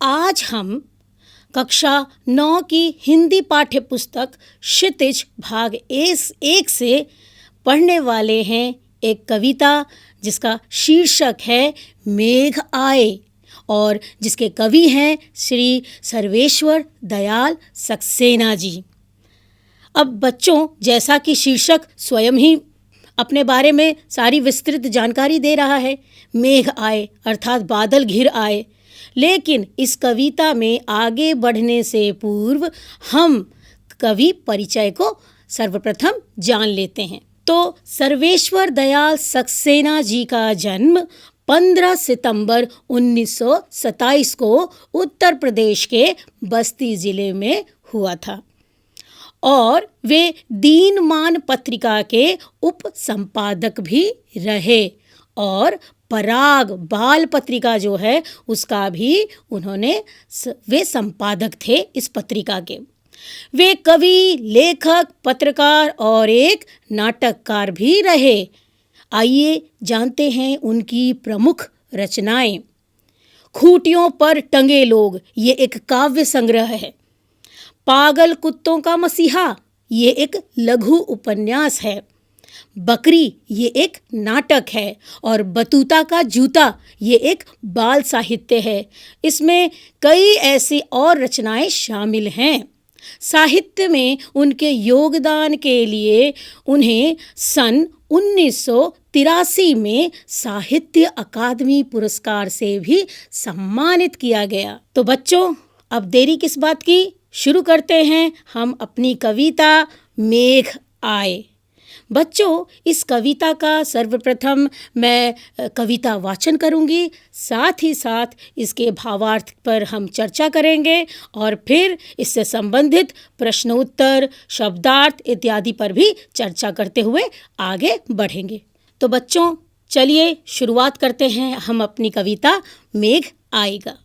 आज हम कक्षा 9 की हिंदी पाठ्य पुस्तक क्षितिज भाग 1 से पढ़ने वाले हैं एक कविता जिसका शीर्षक है मेघ आए और जिसके कवि हैं श्री सर्वेश्वर दयाल सक्सेना जी। अब बच्चों, जैसा कि शीर्षक स्वयं ही अपने बारे में सारी विस्तृत जानकारी दे रहा है, मेघ आए अर्थात बादल घिर आए। लेकिन इस कविता में आगे बढ़ने से पूर्व हम कवि परिचय को सर्वप्रथम जान लेते हैं। तो सर्वेश्वर दयाल सक्सेना जी का जन्म 15 सितंबर 1927 को उत्तर प्रदेश के बस्ती जिले में हुआ था और वे दीनमान पत्रिका के उप संपादक भी रहे और पराग बाल पत्रिका जो है उसका भी वे संपादक थे इस पत्रिका के। वे कवि, लेखक, पत्रकार और एक नाटककार भी रहे। आइए जानते हैं उनकी प्रमुख रचनाएं। खूंटियों पर टंगे लोग, ये एक काव्य संग्रह है। पागल कुत्तों का मसीहा, ये एक लघु उपन्यास है। बकरी, ये एक नाटक है और बतूता का जूता, ये एक बाल साहित्य है। इसमें कई ऐसी और रचनाएं शामिल हैं। साहित्य में उनके योगदान के लिए उन्हें सन 1983 में साहित्य अकादमी पुरस्कार से भी सम्मानित किया गया। तो बच्चों, अब देरी किस बात की, शुरू करते हैं हम अपनी कविता मेघ आए। बच्चों, इस कविता का सर्वप्रथम मैं कविता वाचन करूंगी, साथ ही साथ इसके भावार्थ पर हम चर्चा करेंगे और फिर इससे संबंधित प्रश्नोत्तर, शब्दार्थ इत्यादि पर भी चर्चा करते हुए आगे बढ़ेंगे। तो बच्चों, चलिए शुरुआत करते हैं हम अपनी कविता मेघ आएगा।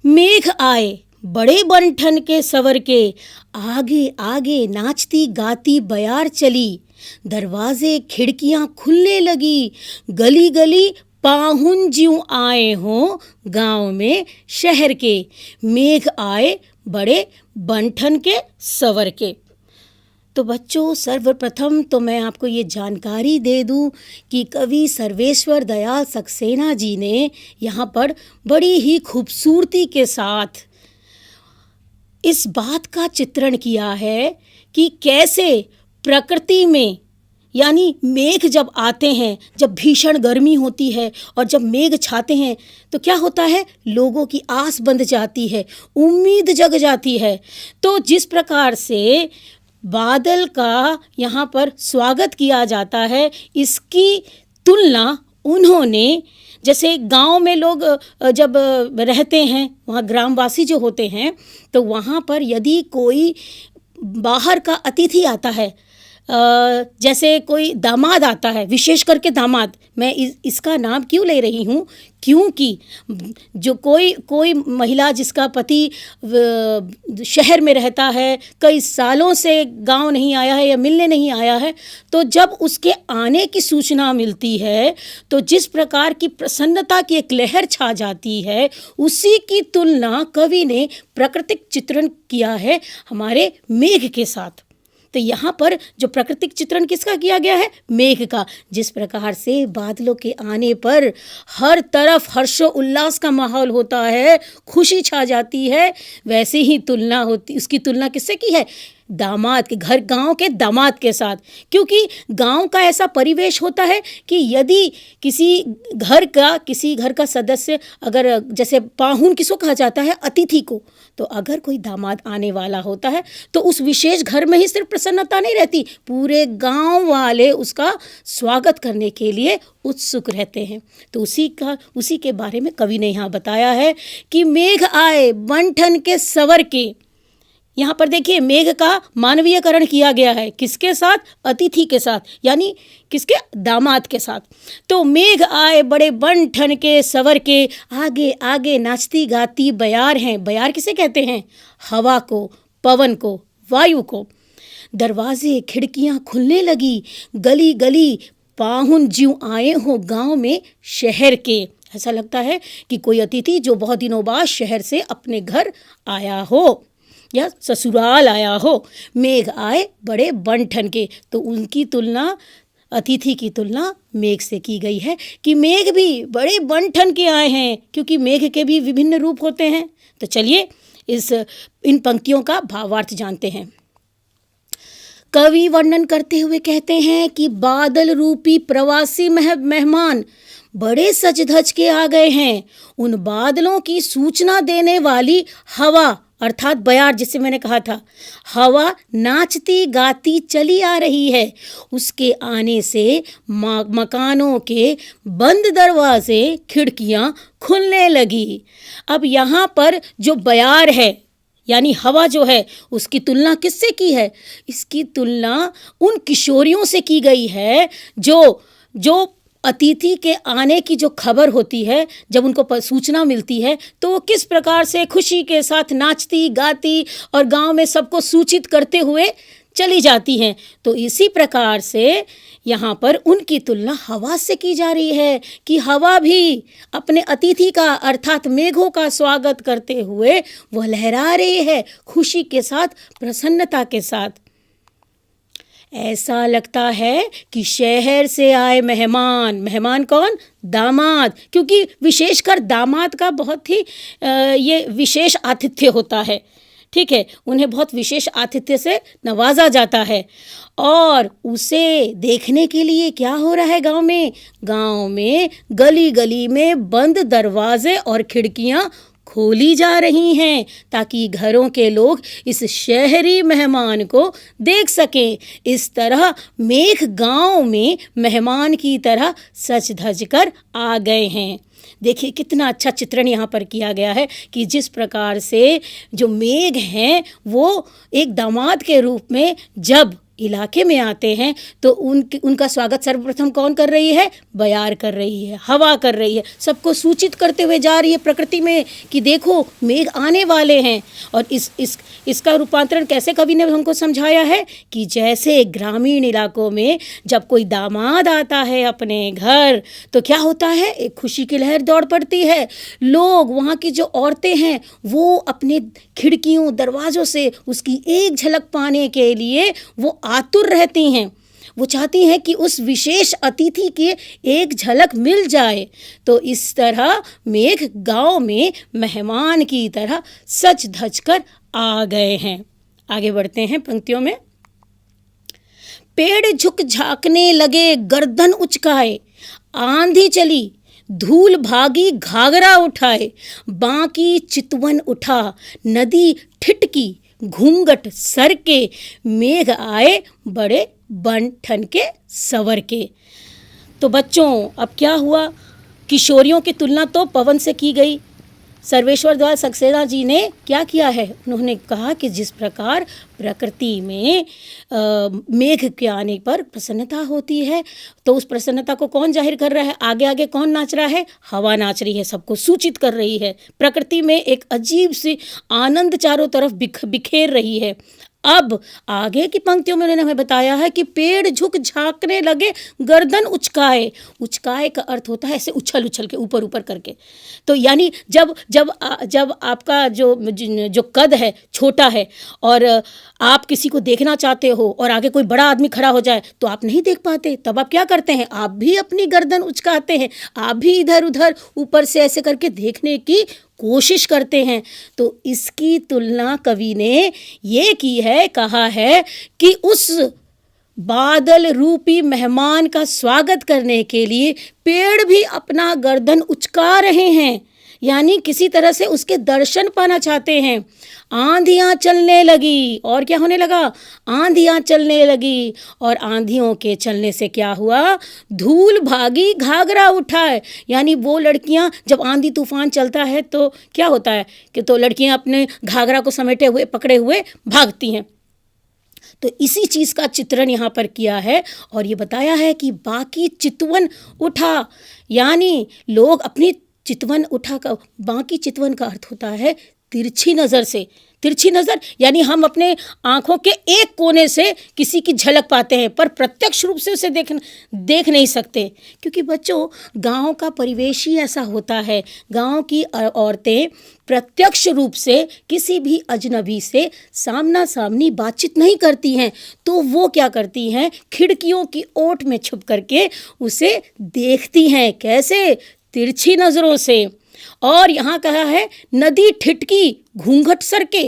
मेघ आए बड़े बनठन के सवर के, आगे आगे नाचती गाती बयार चली। दरवाजे खिड़कियां खुलने लगी, गली गली पाहुन ज्यों आए हों गांव में शहर के। मेघ आए बड़े बनठन के सवर के। तो बच्चों, सर्वप्रथम तो मैं आपको ये जानकारी दे दूं कि कवि सर्वेश्वर दयाल सक्सेना जी ने यहाँ पर बड़ी ही खूबसूरती के साथ इस बात का चित्रण किया है कि कैसे प्रकृति में, यानी मेघ जब आते हैं, जब भीषण गर्मी होती है और जब मेघ छाते हैं तो क्या होता है, लोगों की आस बंध जाती है, उम्मीद जग जाती है। तो जिस प्रकार से बादल का यहाँ पर स्वागत किया जाता है, इसकी तुलना उन्होंने, जैसे गांव में लोग जब रहते हैं, वहाँ ग्रामवासी जो होते हैं, तो वहाँ पर यदि कोई बाहर का अतिथि आता है, जैसे कोई दामाद आता है, विशेष करके दामाद, मैं इसका नाम क्यों ले रही हूँ, क्योंकि जो कोई महिला जिसका पति शहर में रहता है, कई सालों से गांव नहीं आया है या मिलने नहीं आया है, तो जब उसके आने की सूचना मिलती है तो जिस प्रकार की प्रसन्नता की एक लहर छा जाती है, उसी की तुलना कवि ने प्राकृतिक चित्रण किया है हमारे मेघ के साथ। तो यहाँ पर जो प्राकृतिक चित्रण किसका किया गया है, मेघ का। जिस प्रकार से बादलों के आने पर हर तरफ हर्षो उल्लास का माहौल होता है, खुशी छा जाती है, वैसे ही उसकी तुलना किससे की है, दामाद के घर, गांव के दामाद के साथ। क्योंकि गांव का ऐसा परिवेश होता है कि यदि किसी घर का सदस्य, अगर जैसे पाहुन किसको कहा जाता है, अतिथि को, तो अगर कोई दामाद आने वाला होता है तो उस विशेष घर में ही सिर्फ प्रसन्नता नहीं रहती, पूरे गांव वाले उसका स्वागत करने के लिए उत्सुक रहते हैं। तो उसी के बारे में कवि ने यहाँ बताया है कि मेघ आए बनठन के सवर के। यहाँ पर देखिए, मेघ का मानवीयकरण किया गया है, किसके साथ, अतिथि के साथ, यानी किसके, दामाद के साथ। तो मेघ आए बड़े बनठन के सवर के, आगे आगे नाचती गाती बयार हैं। बयार किसे कहते हैं, हवा को, पवन को, वायु को। दरवाजे खिड़कियां खुलने लगी, गली गली पाहुन ज्यों आए हों गांव में शहर के। ऐसा लगता है कि कोई अतिथि जो बहुत दिनों बाद शहर से अपने घर आया हो या ससुराल आया हो। मेघ आए बड़े बन ठन के, तो उनकी तुलना, अतिथि की तुलना मेघ से की गई है कि मेघ भी बड़े बन ठन के आए हैं, क्योंकि मेघ के भी विभिन्न रूप होते हैं। तो चलिए इन पंक्तियों का भावार्थ जानते हैं। कवि वर्णन करते हुए कहते हैं कि बादल रूपी प्रवासी मेहमान बड़े सज धज के आ गए हैं। उन बादलों की सूचना देने वाली हवा अर्थात बयार, जिसे मैंने कहा था, हवा नाचती गाती चली आ रही है। उसके आने से मकानों के बंद दरवाजे खिड़कियां खुलने लगी। अब यहाँ पर जो बयार है यानी हवा जो है, उसकी तुलना किससे की है? इसकी तुलना उन किशोरियों से की गई है जो अतिथि के आने की जो खबर होती है, जब उनको सूचना मिलती है तो वो किस प्रकार से खुशी के साथ नाचती गाती और गांव में सबको सूचित करते हुए चली जाती हैं। तो इसी प्रकार से यहाँ पर उनकी तुलना हवा से की जा रही है कि हवा भी अपने अतिथि का अर्थात मेघों का स्वागत करते हुए वह लहरा रही है खुशी के साथ, प्रसन्नता के साथ। ऐसा लगता है कि शहर से आए मेहमान, मेहमान कौन? दामाद, क्योंकि विशेषकर दामाद का बहुत ही ये विशेष आतिथ्य होता है। ठीक है, उन्हें बहुत विशेष आतिथ्य से नवाजा जाता है। और उसे देखने के लिए क्या हो रहा है गांव में गली गली में बंद दरवाजे और खिड़कियां खोली जा रही हैं, ताकि घरों के लोग इस शहरी मेहमान को देख सकें। इस तरह मेघ गांव में मेहमान की तरह सज धज कर आ गए हैं। देखिए कितना अच्छा चित्रण यहाँ पर किया गया है कि जिस प्रकार से जो मेघ हैं वो एक दामाद के रूप में जब इलाके में आते हैं तो उनका स्वागत सर्वप्रथम कौन कर रही है? बयार कर रही है, हवा कर रही है, सबको सूचित करते हुए जा रही है प्रकृति में कि देखो मेघ आने वाले हैं। और इसका रूपांतरण कैसे कवि ने हमको समझाया है कि जैसे ग्रामीण इलाकों में जब कोई दामाद आता है अपने घर तो क्या होता है? एक खुशी की लहर दौड़ पड़ती है। लोग, वहाँ की जो औरतें हैं वो अपने खिड़कियों दरवाज़ों से उसकी एक झलक पाने के लिए वो आतुर रहती हैं। वो चाहती हैं कि उस विशेष अतिथि की एक झलक मिल जाए। तो इस तरह मेघ गांव में मेहमान की तरह सज धज कर आ गए हैं। आगे बढ़ते हैं पंक्तियों में। पेड़ झुक झांकने लगे गर्दन उचकाए, आंधी चली धूल भागी घाघरा उठाए, बाकी चितवन उठा नदी ठिठकी घूंघट सर के, मेघ आए बड़े बन ठन के सवर के। तो बच्चों अब क्या हुआ? किशोरियों की तुलना तो पवन से की गई। सर्वेश्वर द्वारा सक्सेना जी ने क्या किया है? उन्होंने कहा कि जिस प्रकार प्रकृति में मेघ के आने पर प्रसन्नता होती है तो उस प्रसन्नता को कौन जाहिर कर रहा है? आगे आगे कौन नाच रहा है? हवा नाच रही है, सबको सूचित कर रही है। प्रकृति में एक अजीब सी आनंद चारों तरफ बिखेर रही है। अब आगे की पंक्तियों में उन्होंने हमें बताया है कि पेड़ झुक झांकने लगे गर्दन उचकाए। उचकाए का अर्थ होता है ऐसे उछल उछल के, ऊपर ऊपर करके। तो यानी जब आपका जो कद है छोटा है और आप किसी को देखना चाहते हो और आगे कोई बड़ा आदमी खड़ा हो जाए तो आप नहीं देख पाते, तब आप क्या करते हैं? आप भी अपनी गर्दन उचकाते हैं, आप भी इधर उधर ऊपर से ऐसे करके देखने की कोशिश करते हैं। तो इसकी तुलना कवि ने ये की है, कहा है कि उस बादल रूपी मेहमान का स्वागत करने के लिए पेड़ भी अपना गर्दन उचका रहे हैं, यानी किसी तरह से उसके दर्शन पाना चाहते हैं। आंधियां चलने लगी, और क्या होने लगा? आंधियां चलने लगी, और आंधियों के चलने से क्या हुआ? धूल भागी घाघरा उठाए, यानी वो लड़कियां, जब आंधी तूफान चलता है तो क्या होता है कि तो लड़कियां अपने घाघरा को समेटे हुए पकड़े हुए भागती हैं। तो इसी चीज़ का चित्रण यहाँ पर किया है और ये बताया है कि बाकी चितवन उठा, यानी लोग अपनी चितवन उठा का, बाकी चितवन का अर्थ होता है तिरछी नज़र से। तिरछी नज़र यानी हम अपने आँखों के एक कोने से किसी की झलक पाते हैं, पर प्रत्यक्ष रूप से उसे देख नहीं सकते, क्योंकि बच्चों गांव का परिवेश ही ऐसा होता है। गांव की औरतें प्रत्यक्ष रूप से किसी भी अजनबी से सामना सामनी बातचीत नहीं करती हैं, तो वो क्या करती हैं, खिड़कियों की ओट में छुप करके उसे देखती हैं। कैसे? तिरछी नज़रों से। और यहाँ कहा है नदी ठिठकी घूंघट सरके,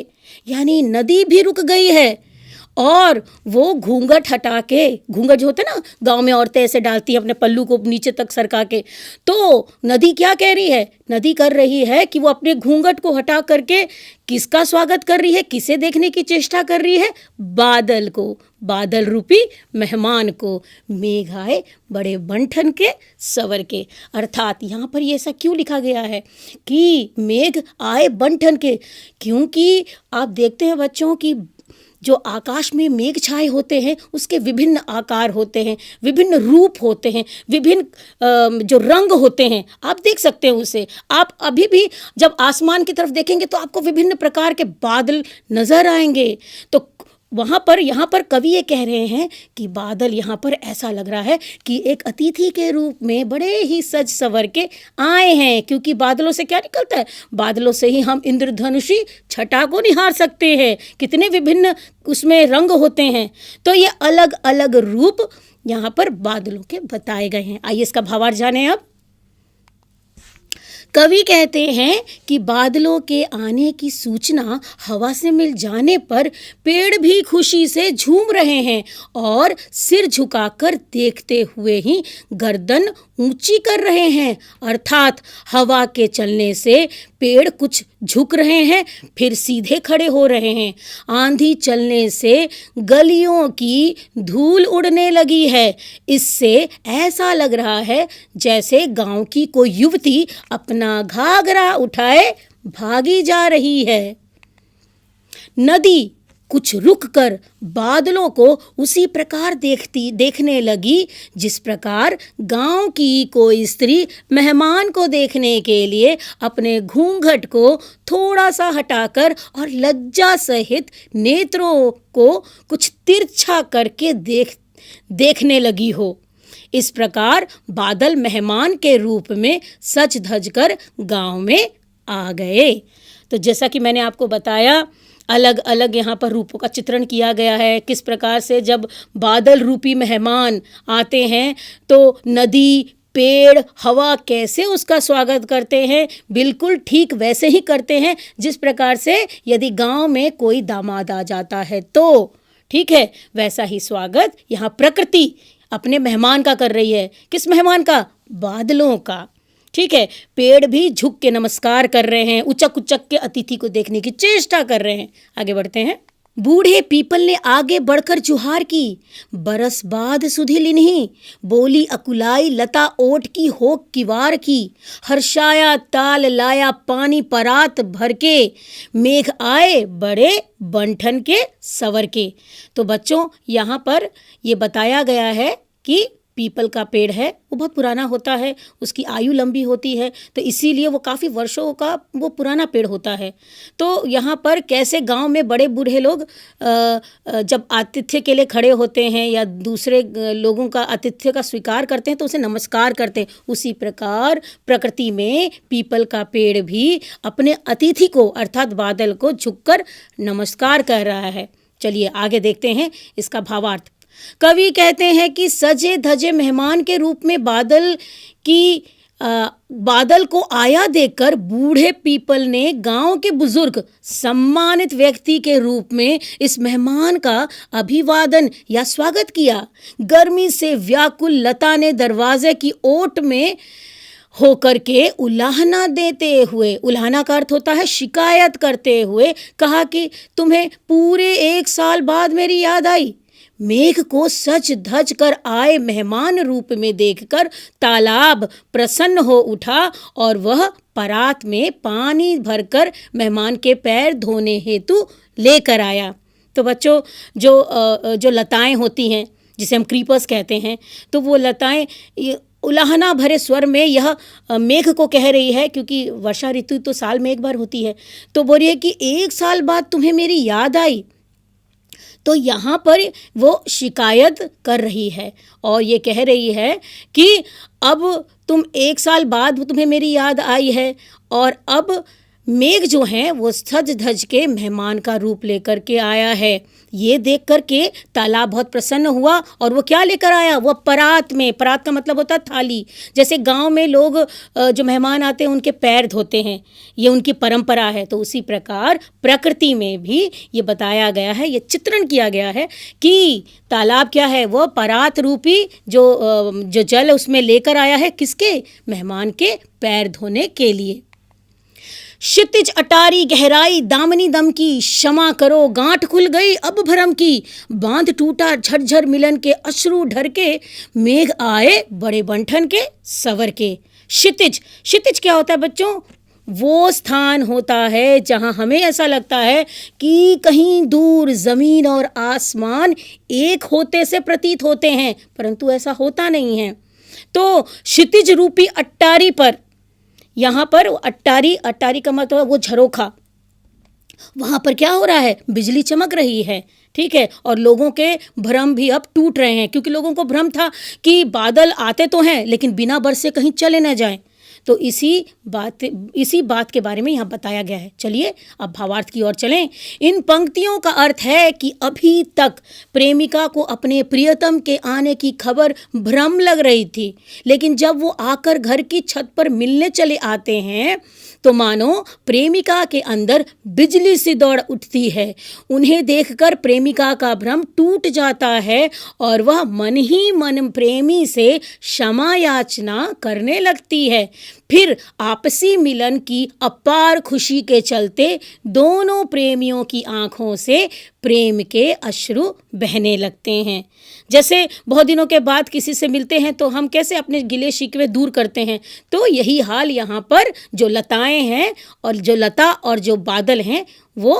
यानी नदी भी रुक गई है और वो घूंघट हटा के, घूंघट जो होते ना गांव में औरतें ऐसे डालती हैं अपने पल्लू को नीचे तक सरका के, तो नदी क्या कह रही है? नदी कर रही है कि वो अपने घूंघट को हटा करके किसका स्वागत कर रही है, किसे देखने की चेष्टा कर रही है? बादल को, बादल रूपी मेहमान को। मेघ आए बड़े बंठन के सवर के, अर्थात यहाँ पर ये ऐसा क्यों लिखा गया है कि मेघ आए बंठन के? क्योंकि आप देखते हैं बच्चों की जो आकाश में मेघ छाए होते हैं उसके विभिन्न आकार होते हैं, विभिन्न रूप होते हैं, विभिन्न जो रंग होते हैं, आप देख सकते हैं उसे। आप अभी भी जब आसमान की तरफ देखेंगे तो आपको विभिन्न प्रकार के बादल नज़र आएंगे। तो यहाँ पर कवि ये कह रहे हैं कि बादल यहाँ पर ऐसा लग रहा है कि एक अतिथि के रूप में बड़े ही सज सवर के आए हैं, क्योंकि बादलों से क्या निकलता है? बादलों से ही हम इंद्रधनुषी छटा को निहार सकते हैं। कितने विभिन्न उसमें रंग होते हैं। तो ये अलग अलग रूप यहाँ पर बादलों के बताए गए हैं। आइए इसका भावार्थ जानें। अब कवि कहते हैं कि बादलों के आने की सूचना हवा से मिल जाने पर पेड़ भी खुशी से झूम रहे हैं और सिर झुकाकर देखते हुए ही गर्दन ऊंची कर रहे हैं। अर्थात हवा के चलने से पेड़ कुछ झुक रहे हैं, फिर सीधे खड़े हो रहे हैं। आंधी चलने से गलियों की धूल उड़ने लगी है। इससे ऐसा लग रहा है जैसे गांव की कोई युवती अपना घाघरा उठाए भागी जा रही है। नदी कुछ रुक कर बादलों को उसी प्रकार देखने लगी जिस प्रकार गांव की कोई स्त्री मेहमान को देखने के लिए अपने घूंघट को थोड़ा सा हटाकर और लज्जा सहित नेत्रों को कुछ तिरछा करके देखने लगी हो। इस प्रकार बादल मेहमान के रूप में सज धज कर गांव में आ गए। तो जैसा कि मैंने आपको बताया, अलग अलग यहाँ पर रूपों का चित्रण किया गया है। किस प्रकार से जब बादल रूपी मेहमान आते हैं तो नदी, पेड़, हवा कैसे उसका स्वागत करते हैं, बिल्कुल ठीक वैसे ही करते हैं जिस प्रकार से यदि गांव में कोई दामाद आ जाता है तो ठीक है, वैसा ही स्वागत यहाँ प्रकृति अपने मेहमान का कर रही है। किस मेहमान का? बादलों का। ठीक है, पेड़ भी झुक के नमस्कार कर रहे हैं, उचक उचक के अतिथि को देखने की चेष्टा कर रहे हैं। आगे बढ़ते हैं। बूढ़े पीपल ने आगे बढ़कर जुहार की, बरस बाद सुधी लिन्ही, बोली अकुलाई लता ओट की होक किवार की, हर्षाया ताल लाया पानी परात भर के, मेघ आए बड़े बंठन के सवर के। तो बच्चों यहाँ पर ये बताया गया है कि पीपल का पेड़ है, वो बहुत पुराना होता है, उसकी आयु लंबी होती है, तो इसीलिए वो काफ़ी वर्षों का वो पुराना पेड़ होता है। तो यहाँ पर कैसे गांव में बड़े बूढ़े लोग जब आतिथ्य के लिए खड़े होते हैं या दूसरे लोगों का आतिथ्य का स्वीकार करते हैं तो उसे नमस्कार करते हैं, उसी प्रकार प्रकृति में पीपल का पेड़ भी अपने अतिथि को अर्थात बादल को झुककर नमस्कार कर रहा है। चलिए आगे देखते हैं इसका भावार्थ। कवि कहते हैं कि सजे धजे मेहमान के रूप में बादल को आया देखकर बूढ़े पीपल ने गांव के बुजुर्ग सम्मानित व्यक्ति के रूप में इस मेहमान का अभिवादन या स्वागत किया। गर्मी से व्याकुल लता ने दरवाजे की ओट में होकर के उलाहना देते हुए, उलाहना का अर्थ होता है शिकायत करते हुए, कहा कि तुम्हें पूरे 1 साल बाद मेरी याद आई। मेघ को सज धज कर आए मेहमान रूप में देखकर तालाब प्रसन्न हो उठा और वह परात में पानी भरकर मेहमान के पैर धोने हेतु लेकर आया। तो बच्चों जो लताएं होती हैं जिसे हम क्रीपर्स कहते हैं, तो वो लताएं उलाहना भरे स्वर में यह मेघ को कह रही है, क्योंकि वर्षा ऋतु तो साल में एक बार होती है। तो बोल रही है कि 1 साल बाद तुम्हें मेरी याद आई। तो यहाँ पर वो शिकायत कर रही है और ये कह रही है कि अब तुम 1 साल बाद तुम्हें मेरी याद आई है, और अब मेघ जो हैं वो सज धज के मेहमान का रूप लेकर के आया है। ये देख कर के तालाब बहुत प्रसन्न हुआ, और वो क्या लेकर आया? वो परात में, परात का मतलब होता है थाली। जैसे गांव में लोग जो मेहमान आते हैं उनके पैर धोते हैं, ये उनकी परंपरा है। तो उसी प्रकार प्रकृति में भी ये बताया गया है, ये चित्रण किया गया है कि तालाब क्या है? वो परात रूपी जो जल उसमें लेकर आया है, किसके? मेहमान के पैर धोने के लिए। क्षितिज अटारी गहराई दामनी दम की, क्षमा करो गांठ खुल गई अब भरम की, बांध टूटा झरझर मिलन के, अश्रु ढर के, मेघ आए बड़े बंठन के सवर के। क्षितिज, क्षितिज क्या होता है बच्चों? वो स्थान होता है जहां हमें ऐसा लगता है कि कहीं दूर जमीन और आसमान एक होते से प्रतीत होते हैं, परंतु ऐसा होता नहीं है। तो क्षितिज रूपी अट्टारी पर, यहाँ पर अट्टारी, अट्टारी का मतलब वो झरोखा, वहाँ पर क्या हो रहा है? बिजली चमक रही है, ठीक है। और लोगों के भ्रम भी अब टूट रहे हैं, क्योंकि लोगों को भ्रम था कि बादल आते तो हैं लेकिन बिना बरसे कहीं चले न जाएं। तो इसी बात के बारे में यहाँ बताया गया है। चलिए अब भावार्थ की ओर चलें। इन पंक्तियों का अर्थ है कि अभी तक प्रेमिका को अपने प्रियतम के आने की खबर भ्रम लग रही थी, लेकिन जब वो आकर घर की छत पर मिलने चले आते हैं तो मानो प्रेमिका के अंदर बिजली सी दौड़ उठती है। उन्हें देखकर प्रेमिका का भ्रम टूट जाता है और वह मन ही मन प्रेमी से क्षमा याचना करने लगती है। फिर आपसी मिलन की अपार खुशी के चलते दोनों प्रेमियों की आंखों से प्रेम के अश्रु बहने लगते हैं। जैसे बहुत दिनों के बाद किसी से मिलते हैं तो हम कैसे अपने गिले शिकवे दूर करते हैं, तो यही हाल यहाँ पर जो लताएं हैं और जो लता और जो बादल हैं वो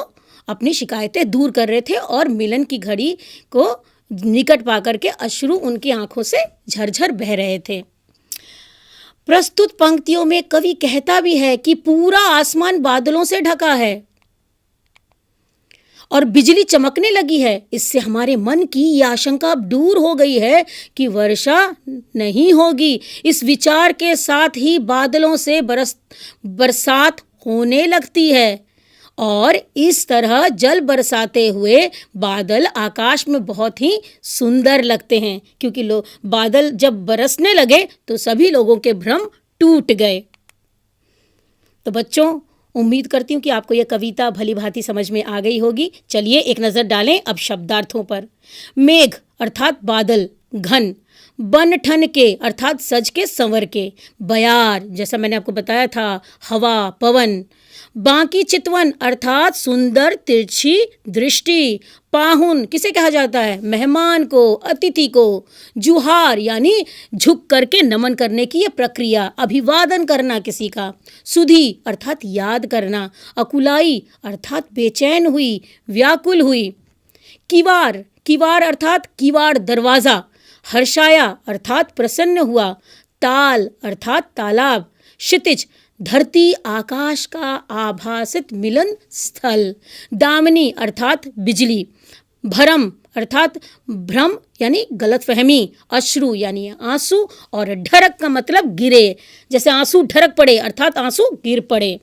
अपनी शिकायतें दूर कर रहे थे और मिलन की घड़ी को निकट पाकर के अश्रु उनकी आंखों से झरझर बह रहे थे। प्रस्तुत पंक्तियों में कवि कहता भी है कि पूरा आसमान बादलों से ढका है और बिजली चमकने लगी है। इससे हमारे मन की ये आशंका अब दूर हो गई है कि वर्षा नहीं होगी। इस विचार के साथ ही बादलों से बरसात होने लगती है और इस तरह जल बरसाते हुए बादल आकाश में बहुत ही सुंदर लगते हैं, क्योंकि बादल जब बरसने लगे तो सभी लोगों के भ्रम टूट गए। तो बच्चों, उम्मीद करती हूँ कि आपको यह कविता भली भांति समझ में आ गई होगी। चलिए एक नज़र डालें अब शब्दार्थों पर। मेघ अर्थात बादल, घन, बन ठन के अर्थात सज के संवर के, बयार जैसा मैंने आपको बताया था हवा पवन, बाकी चितवन अर्थात सुंदर तिरछी दृष्टि, पाहुन किसे कहा जाता है? मेहमान को, अतिथि को, जुहार यानी झुक करके नमन करने की यह प्रक्रिया, अभिवादन करना किसी का, सुधी अर्थात याद करना, अकुलाई अर्थात बेचैन हुई, व्याकुल हुई, किवार, किवार अर्थात किवाड़ दरवाज़ा, हर्षाया अर्थात प्रसन्न हुआ, ताल अर्थात तालाब, क्षितिज धरती आकाश का आभासित मिलन स्थल, दामिनी अर्थात बिजली, भरम अर्थात भ्रम यानी गलतफहमी, अश्रु यानी आंसू, और ढरक का मतलब गिरे, जैसे आंसू ढरक पड़े अर्थात आंसू गिर पड़े।